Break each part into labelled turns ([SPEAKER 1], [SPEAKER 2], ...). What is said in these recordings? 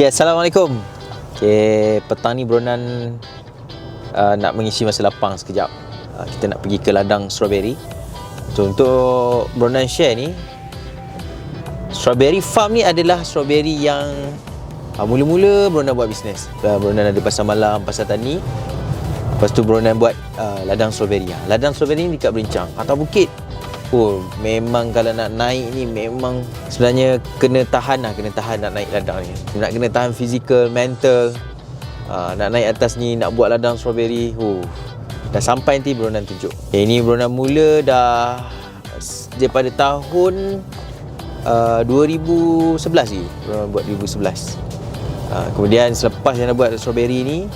[SPEAKER 1] Okay, Assalamualaikum. Okay, petang ni Bronan nak mengisi masa lapang sekejap. Kita nak pergi ke ladang strawberry. So, untuk Bronan share ni, strawberry farm ni adalah strawberry yang mula-mula Bronan buat bisnes. Bronan ada pasar malam, pasar tani. Lepas tu Bronan buat ladang strawberry. Ladang strawberry ni dekat Berincang atau Bukit. Oh, memang kalau nak naik ni memang sebenarnya kena tahan nak naik ladang ni. Nak kena tahan fizikal, mental. Nak naik atas ni, nak buat ladang strawberry. Dah sampai nanti Bronan tunjuk. Ini Bronan mula dah daripada tahun 2011 lagi. Bronan buat 2011. Kemudian selepas yang dah buat strawberry ni,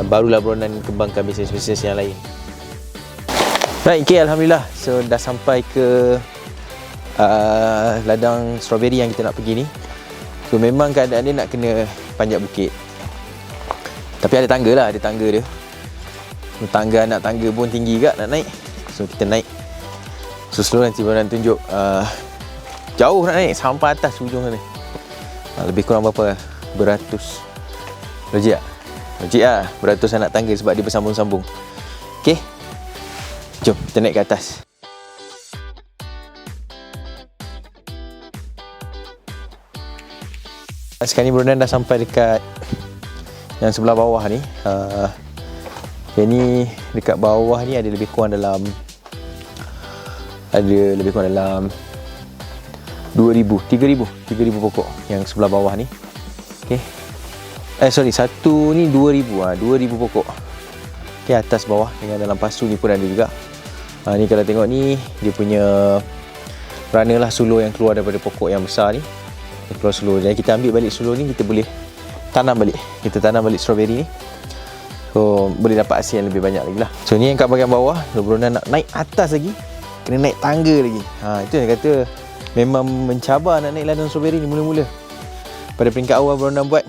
[SPEAKER 1] barulah Bronan kembangkan bisnes-bisnes yang lain. Baik, okay, Alhamdulillah. So, dah sampai ke ladang strawberry yang kita nak pergi ni. So, memang keadaan dia nak kena panjat bukit. Tapi ada tangga lah, ada tangga dia. Tangga, anak tangga pun tinggi juga nak naik. So, kita naik. So, slow nanti Bronan tunjuk. Jauh nak naik, sampai atas ujung sana. Lebih kurang berapa? Beratus. Logik tak? Logik lah. Beratus anak tangga sebab dia bersambung-sambung. Okay. Jom, kita naik ke atas. Sekarang ni Bronan dah sampai dekat yang sebelah bawah ni. Yang ni dekat bawah ni ada lebih kurang dalam 3,000 pokok yang sebelah bawah ni. Okay. Satu ni 2,000 pokok. Okay, atas bawah dengan dalam pasu ni pun ada juga. Ni kalau tengok ni, dia punya rana lah, sulur yang keluar daripada pokok yang besar ni. Keluar sulur. Jadi kita ambil balik sulur ni, kita boleh tanam balik. Kita tanam balik strawberry ni. So, boleh dapat hasil yang lebih banyak lagi lah. So, ni yang kat bahagian bawah. So, Bronan nak naik atas lagi, kena naik tangga lagi. Itu yang kata memang mencabar nak naik ladang strawberry ni mula-mula. Pada peringkat awal Bronan buat,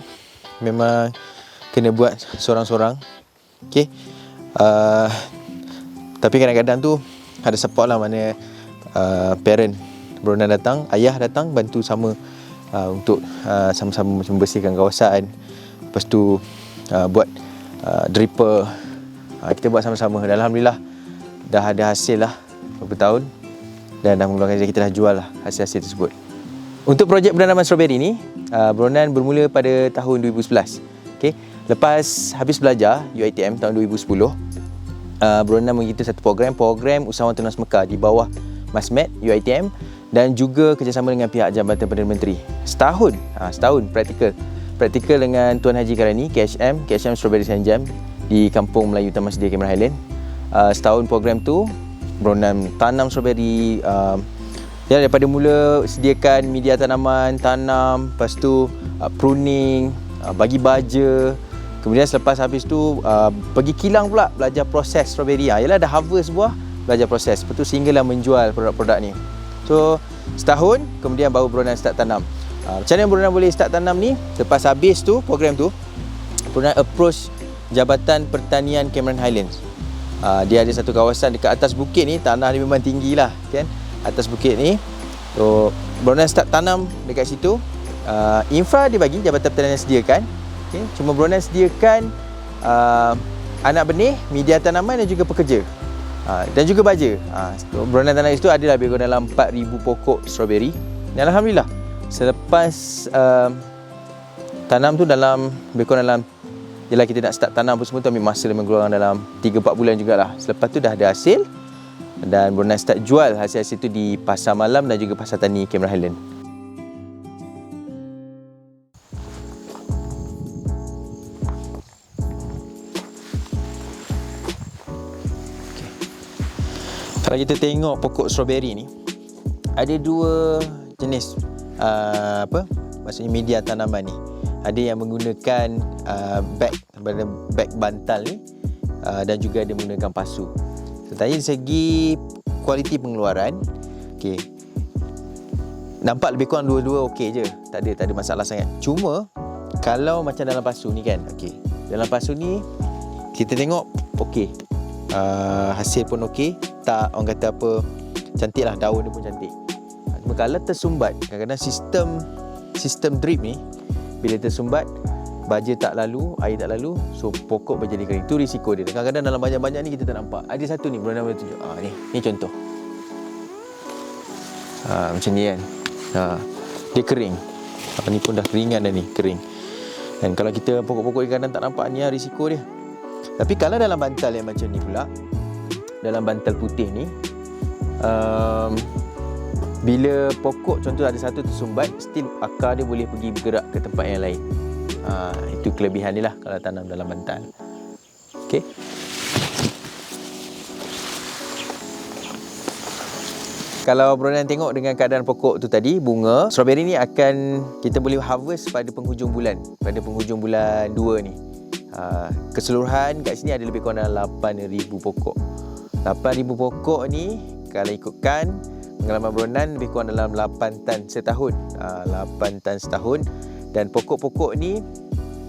[SPEAKER 1] memang kena buat sorang-sorang. Okay. Tapi kadang-kadang tu ada support lah, mana parent Bronan datang, ayah datang bantu sama untuk sama-sama macam bersihkan kawasan. Lepas tu buat dripper. Kita buat sama-sama. Dan Alhamdulillah dah ada hasil lah beberapa tahun. Dan dah mengeluarkan, kita dah jual lah hasil-hasil tersebut. Untuk projek penanaman strawberry ni, Bronan bermula pada tahun 2011. Okay. Lepas habis belajar UiTM tahun 2010, Bronan mengikuti satu program Usahawan Tunas Mekar di bawah Masmed UiTM dan juga kerjasama dengan pihak Jabatan Perdana Menteri. Setahun praktikal dengan Tuan Haji Karani, KHM Strawberry Sanjam di Kampung Melayu Taman Sedia Cameron Highland. Setahun program tu Bronan tanam strawberry, daripada mula sediakan media tanaman, tanam, lepas tu pruning, bagi baja. Kemudian selepas habis tu pergi kilang pula, belajar proses strawberry. Yalah dah harvest buah, belajar proses. Lepas tu sehinggalah menjual produk-produk ni. So setahun kemudian baru Bronan start tanam. Macam mana Bronan boleh start tanam ni? Lepas habis tu program tu, Bronan approach Jabatan Pertanian Cameron Highlands. Dia ada satu kawasan dekat atas bukit ni, tanah dia memang tinggi lah kan, atas bukit ni. So Bronan start tanam dekat situ. Infra dia bagi, Jabatan Pertanian sediakan. Okay. Cuma Bronan sediakan anak benih, media tanaman dan juga pekerja, dan juga baja. Bronan tanam itu adalah lebih kurang dalam 4,000 pokok strawberry. Dan Alhamdulillah selepas tanam tu dalam lebih kurang dalam, yelah kita nak start tanam pun semua tu ambil masa lebih kurang dalam 3-4 bulan jugalah. Selepas tu dah ada hasil dan Bronan start jual hasil-hasil tu di pasar malam dan juga pasar tani Cameron Highland. Kalau kita tengok pokok strawberry ni, ada dua jenis maksudnya media tanaman ni. Ada yang menggunakan beg bantal ni, dan juga ada menggunakan pasu. Tetapi dari segi kualiti pengeluaran, okey, nampak lebih kurang dua-dua okey je. Tak ada masalah sangat. Cuma kalau macam dalam pasu ni kan, okey, dalam pasu ni kita tengok okey, hasil pun okey, tak orang kata apa, cantik lah, daun dia pun cantik. Cuma kalau tersumbat, kadang-kadang sistem drip ni Bila tersumbat, baja tak lalu, air tak lalu, so pokok menjadi kering. Itu risiko dia. Kadang-kadang dalam banyak-banyak ni kita tak nampak. Ada satu ni, Brona boleh tunjuk. Ni contoh. Macam ni kan. Dia kering. Ni pun dah keringan dah ni, kering. Dan kalau kita pokok-pokok kadang tak nampak, ni risiko dia. Tapi kalau dalam bantal yang macam ni pula, dalam bantal putih ni, bila pokok contoh ada satu tersumbat, still akar dia boleh pergi bergerak ke tempat yang lain. Itu kelebihan dia lah kalau tanam dalam bantal. Okey. Kalau Bronan tengok dengan keadaan pokok tu tadi, bunga, strawberry ni akan kita boleh harvest pada penghujung bulan. Pada penghujung bulan 2 ni. Keseluruhan kat sini ada lebih kurang dalam 8,000 pokok. 8,000 pokok ni kalau ikutkan pengalaman Bronan lebih kurang dalam 8 tan setahun. 8 tan setahun. Dan pokok-pokok ni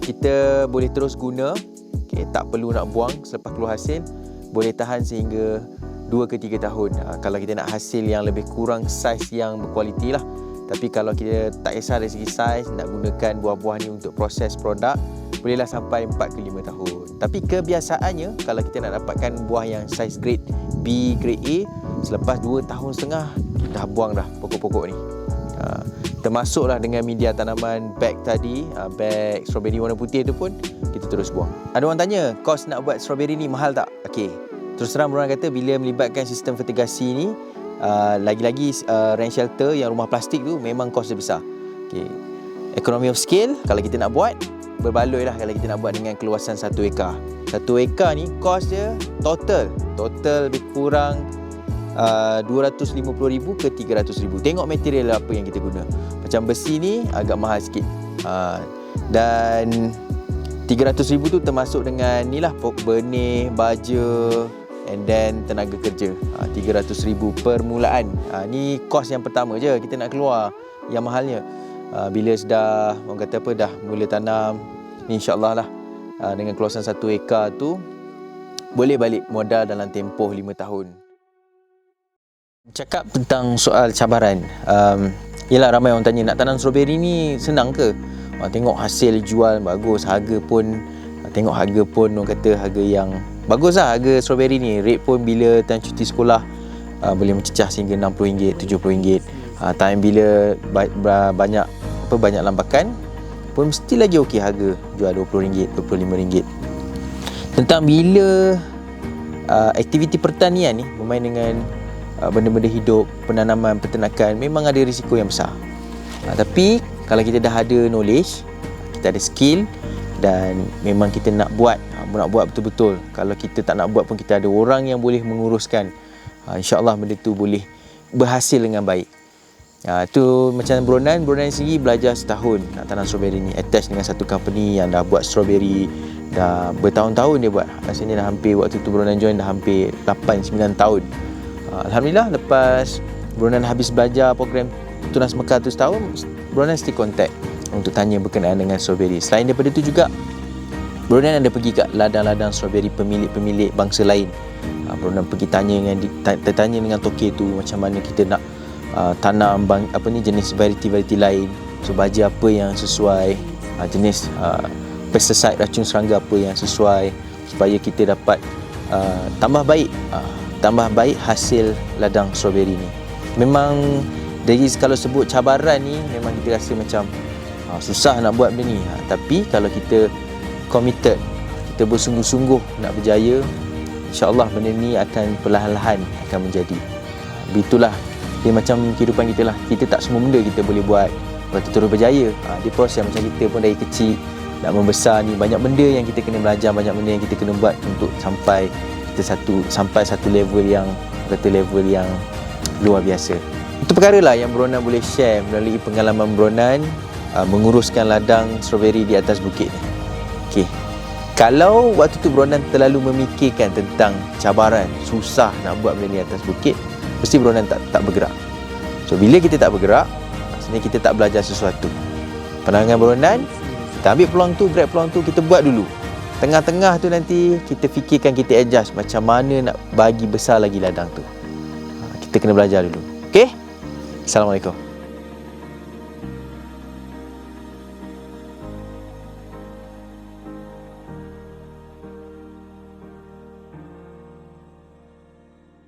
[SPEAKER 1] kita boleh terus guna. Okay, tak perlu nak buang selepas keluar hasil. Boleh tahan sehingga 2 ke 3 tahun. Kalau kita nak hasil yang lebih kurang saiz yang berkualiti lah. Tapi kalau kita tak kisah dari segi saiz, nak gunakan buah-buah ni untuk proses produk, bolehlah sampai 4 ke 5 tahun. Tapi kebiasaannya kalau kita nak dapatkan buah yang saiz grade B, grade A, selepas 2 tahun setengah dah buang dah pokok-pokok ni. Termasuklah dengan media tanaman bag tadi, bag strawberry warna putih tu pun kita terus buang. Ada orang tanya, kos nak buat strawberry ni mahal tak? Okey. Terus terang orang kata bila melibatkan sistem fertigasi ni, lagi-lagi rain shelter yang rumah plastik tu memang kos dia besar. Okey. Economy of scale kalau kita nak buat berbaloi lah kalau kita nak buat dengan keluasan 1 ekar. 1 ekar ni kos dia total lebih kurang 250,000 ke 300,000. Tengok material apa yang kita guna. Macam besi ni agak mahal sikit. Dan 300,000 tu termasuk dengan ni lah benih, baja and then tenaga kerja. 300,000 permulaan. Ni kos yang pertama je kita nak keluar. Yang mahalnya bila dah orang kata apa dah mula tanam ni, insya-Allah lah dengan keluasan 1 ekar tu boleh balik modal dalam tempoh 5 tahun. Cakap tentang soal cabaran, yelah ramai orang tanya nak tanam strawberry ni senang ke? Tengok hasil jual bagus, harga pun orang kata harga yang bagus lah. Harga strawberry ni rate pun bila time cuti sekolah boleh mencecah sehingga RM60, RM70. Time bila banyak lambakan pun mesti lagi okey harga jual RM20, RM25. Tentang bila aktiviti pertanian ni bermain dengan benda-benda hidup, penanaman, peternakan, memang ada risiko yang besar. Tapi kalau kita dah ada knowledge, kita ada skill dan memang kita nak buat betul-betul. Kalau kita tak nak buat pun kita ada orang yang boleh menguruskan. InsyaAllah benda tu boleh berhasil dengan baik. Tu macam Bronan sendiri belajar setahun nak tanam strawberry ni, attach dengan satu company yang dah buat strawberry dah bertahun-tahun dia buat. Rasanya dah hampir waktu tu Bronan join dah hampir 8-9 tahun. Alhamdulillah lepas Bronan habis belajar program Tunas Mekar tu setahun, Bronan still contact untuk tanya berkenaan dengan strawberry. Selain daripada tu juga Bronan ada pergi kat ladang-ladang strawberry pemilik-pemilik bangsa lain. Bronan pergi tanya dengan toke tu macam mana kita nak tanam jenis variety lain. So baja apa yang sesuai, jenis pesticide racun serangga apa yang sesuai supaya kita dapat tambah baik hasil ladang strawberry ni. Memang dari kalau sebut cabaran ni memang kita rasa macam susah nak buat benda ni. Tapi kalau kita committed, kita bersungguh-sungguh nak berjaya, insya-Allah benda ni akan perlahan-lahan akan menjadi. Begitulah dia macam kehidupan kita lah. Kita tak semua benda kita boleh buat lepas tu terus berjaya. Dia proses macam kita pun dari kecil nak membesar ni, banyak benda yang kita kena belajar, banyak benda yang kita kena buat untuk sampai satu level yang luar biasa. Itu perkara lah yang Bronan boleh share melalui pengalaman Bronan menguruskan ladang strawberry di atas bukit ni. Okey. Kalau waktu tu Bronan terlalu memikirkan tentang cabaran, susah nak buat benda ni atas bukit, mesti Bronan tak bergerak. So bila kita tak bergerak, maksudnya kita tak belajar sesuatu. Pandangan Bronan, kita ambil peluang tu, grab peluang tu, kita buat dulu. Tengah-tengah tu nanti kita fikirkan, kita adjust macam mana nak bagi besar lagi ladang tu. Kita kena belajar dulu. Okey? Assalamualaikum.